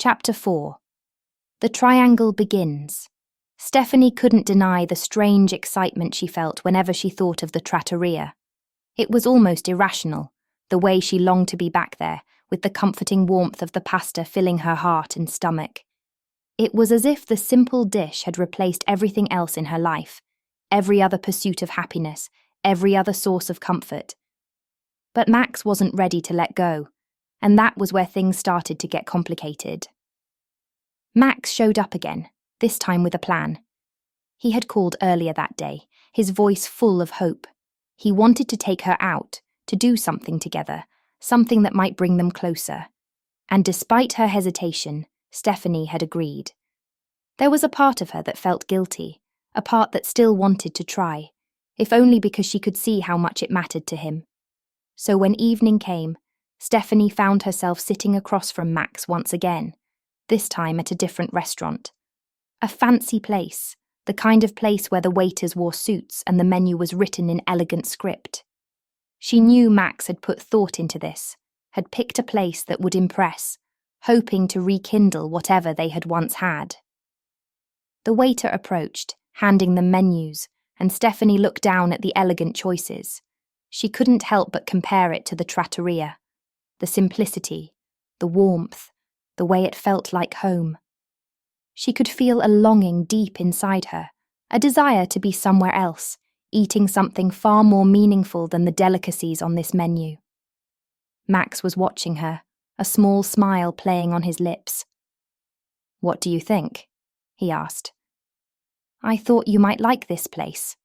Chapter 4. The triangle begins. Steffany couldn't deny the strange excitement she felt whenever she thought of the trattoria. It was almost irrational, the way she longed to be back there, with the comforting warmth of the pasta filling her heart and stomach. It was as if the simple dish had replaced everything else in her life, every other pursuit of happiness, every other source of comfort. But Max wasn't ready to let go, and that was where things started to get complicated. Max showed up again, this time with a plan. He had called earlier that day, his voice full of hope. He wanted to take her out, to do something together, something that might bring them closer. And despite her hesitation, Steffany had agreed. There was a part of her that felt guilty, a part that still wanted to try, if only because she could see how much it mattered to him. So when evening came, Steffany found herself sitting across from Max once again, this time at a different restaurant. A fancy place, the kind of place where the waiters wore suits and the menu was written in elegant script. She knew Max had put thought into this, had picked a place that would impress, hoping to rekindle whatever they had once had. The waiter approached, handing them menus, and Steffany looked down at the elegant choices. She couldn't help but compare it to the trattoria. The simplicity, the warmth, the way it felt like home. She could feel a longing deep inside her, a desire to be somewhere else, eating something far more meaningful than the delicacies on this menu. Max was watching her, a small smile playing on his lips. "What do you think?" he asked. "I thought you might like this place."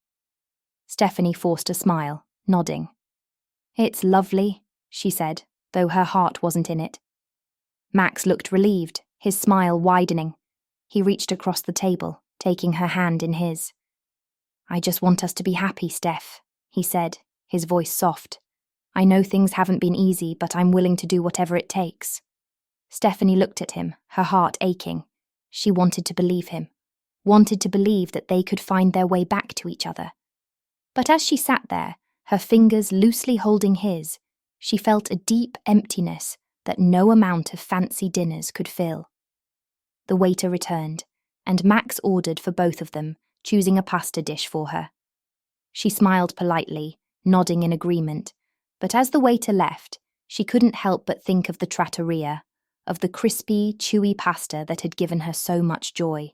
Steffany forced a smile, nodding. "It's lovely," she said, though her heart wasn't in it. Max looked relieved, his smile widening. He reached across the table, taking her hand in his. "I just want us to be happy, Steph," he said, his voice soft. "I know things haven't been easy, but I'm willing to do whatever it takes." Steffany looked at him, her heart aching. She wanted to believe him, wanted to believe that they could find their way back to each other. But as she sat there, her fingers loosely holding his, she felt a deep emptiness that no amount of fancy dinners could fill. The waiter returned, and Max ordered for both of them, choosing a pasta dish for her. She smiled politely, nodding in agreement, but as the waiter left, she couldn't help but think of the trattoria, of the crispy, chewy pasta that had given her so much joy.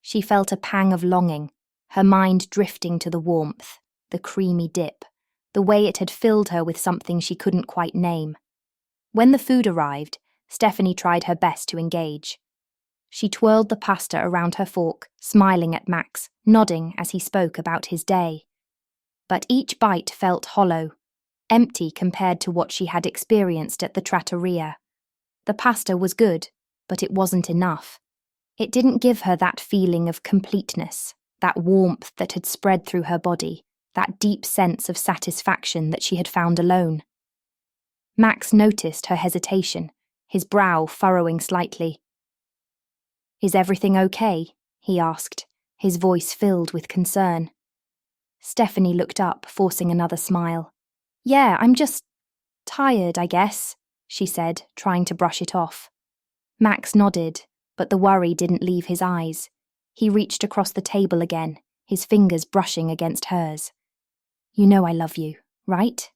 She felt a pang of longing, her mind drifting to the warmth, the creamy dip, the way it had filled her with something she couldn't quite name. When the food arrived, Steffany tried her best to engage. She twirled the pasta around her fork, smiling at Max, nodding as he spoke about his day. But each bite felt hollow, empty compared to what she had experienced at the trattoria. The pasta was good, but it wasn't enough. It didn't give her that feeling of completeness, that warmth that had spread through her body, that deep sense of satisfaction that she had found alone. Max noticed her hesitation, his brow furrowing slightly. "Is everything okay?" he asked, his voice filled with concern. Steffany looked up, forcing another smile. "Yeah, I'm just tired, I guess," she said, trying to brush it off. Max nodded, but the worry didn't leave his eyes. He reached across the table again, his fingers brushing against hers. "You know I love you, right?"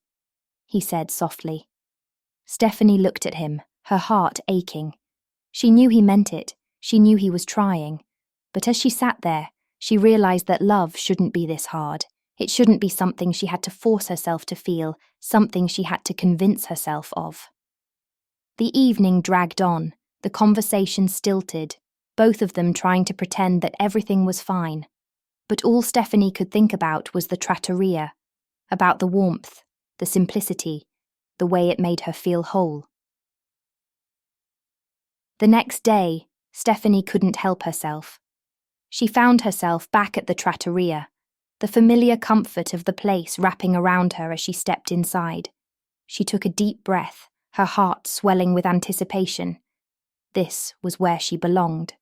he said softly. Steffany looked at him, her heart aching. She knew he meant it, she knew he was trying, but as she sat there, she realized that love shouldn't be this hard. It shouldn't be something she had to force herself to feel, something she had to convince herself of. The evening dragged on, the conversation stilted, both of them trying to pretend that everything was fine. But all Steffany could think about was the trattoria, about the warmth, the simplicity, the way it made her feel whole. The next day, Steffany couldn't help herself. She found herself back at the trattoria, the familiar comfort of the place wrapping around her as she stepped inside. She took a deep breath, her heart swelling with anticipation. This was where she belonged.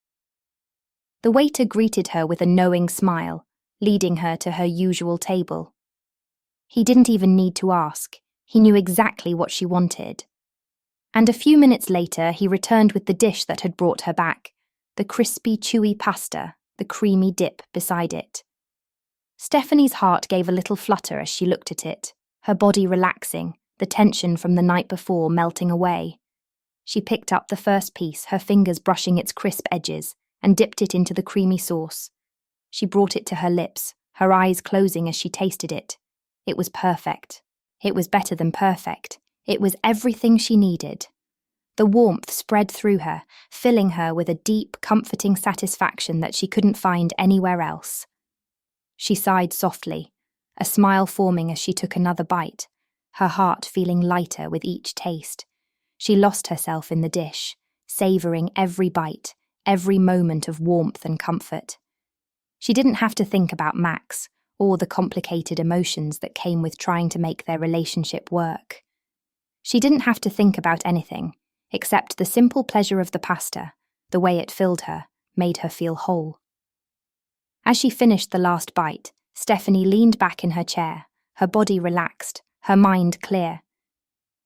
The waiter greeted her with a knowing smile, leading her to her usual table. He didn't even need to ask. He knew exactly what she wanted. And a few minutes later, he returned with the dish that had brought her back, the crispy, chewy pasta, the creamy dip beside it. Steffany's heart gave a little flutter as she looked at it, her body relaxing, the tension from the night before melting away. She picked up the first piece, her fingers brushing its crisp edges, and dipped it into the creamy sauce. She brought it to her lips, her eyes closing as she tasted it. It was perfect. It was better than perfect. It was everything she needed. The warmth spread through her, filling her with a deep, comforting satisfaction that she couldn't find anywhere else. She sighed softly, a smile forming as she took another bite, her heart feeling lighter with each taste. She lost herself in the dish, savouring every bite, every moment of warmth and comfort. She didn't have to think about Max or the complicated emotions that came with trying to make their relationship work. She didn't have to think about anything, except the simple pleasure of the pasta, the way it filled her, made her feel whole. As she finished the last bite, Steffany leaned back in her chair, her body relaxed, her mind clear.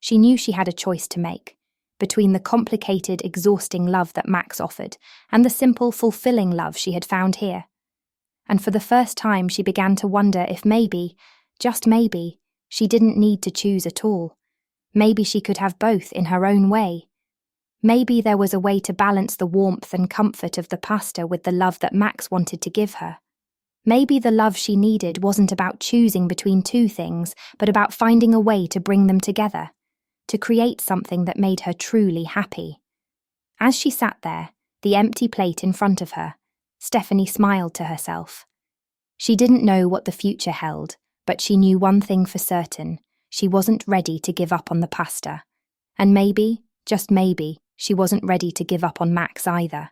She knew she had a choice to make, between the complicated, exhausting love that Max offered and the simple, fulfilling love she had found here. And for the first time she began to wonder if maybe, just maybe, she didn't need to choose at all. Maybe she could have both in her own way. Maybe there was a way to balance the warmth and comfort of the pasta with the love that Max wanted to give her. Maybe the love she needed wasn't about choosing between two things, but about finding a way to bring them together, to create something that made her truly happy. As she sat there, the empty plate in front of her, Steffany smiled to herself. She didn't know what the future held, but she knew one thing for certain: she wasn't ready to give up on the pasta. And maybe, just maybe, she wasn't ready to give up on Max either.